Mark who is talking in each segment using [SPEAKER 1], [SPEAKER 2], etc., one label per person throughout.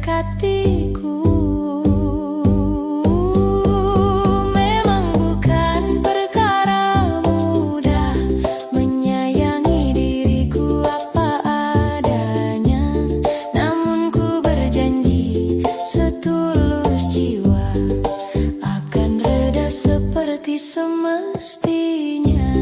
[SPEAKER 1] mendekatiku. Memang bukan perkara mudah menyayangi diriku apa adanya, namun ku berjanji setulus jiwa akan reda seperti semestinya.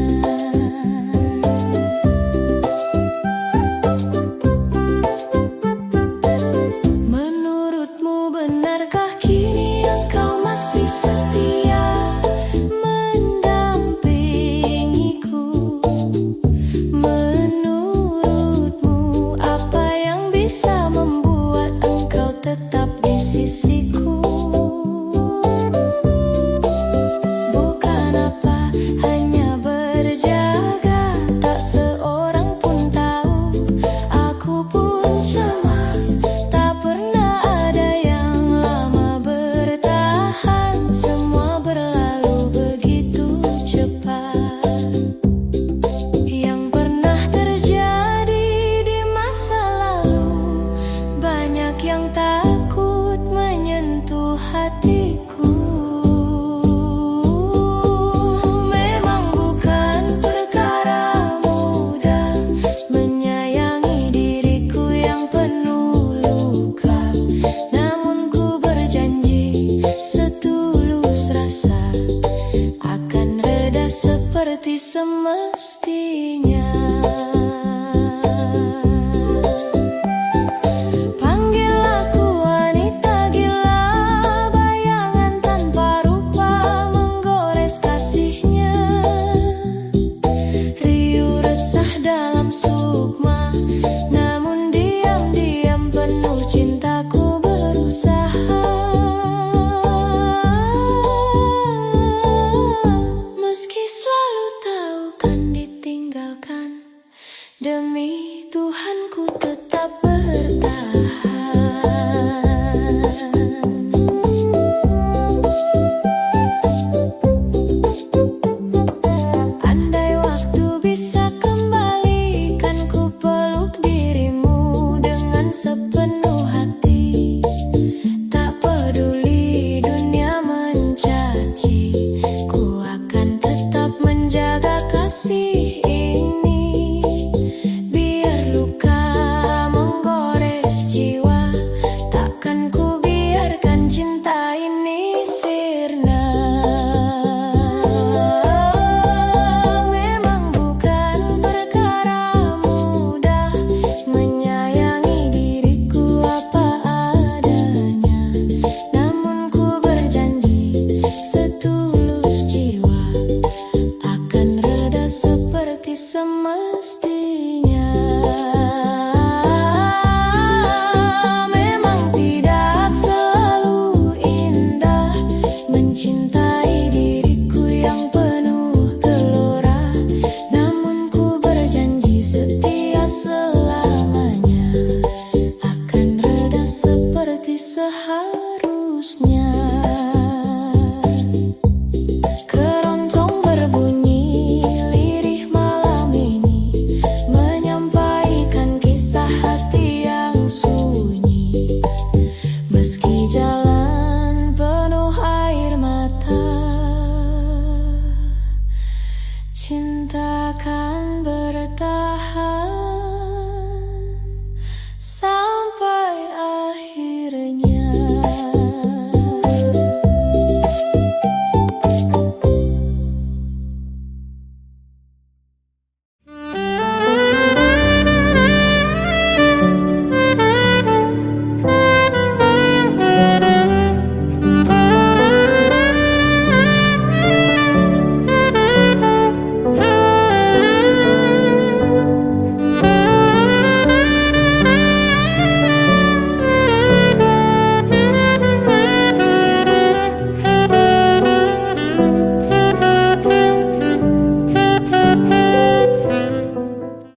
[SPEAKER 1] Benarkah kini engkau masih setia mendampingiku? Menurutmu apa yang bisa membuat engkau tetap di sisiku? Bukan apa, hanya berjaga, tak seorang pun tahu. Aku pun cemas, tak pernah ada yang lama bertahan. Semua berlalu begitu cepat. Yang pernah terjadi di masa lalu, banyak yang takut menyentuh hatiku. Memang bukan perkara mudah menyayangi diriku yang penuh luka, namun ku berjanji setulus rasa akan reda seperti semestinya.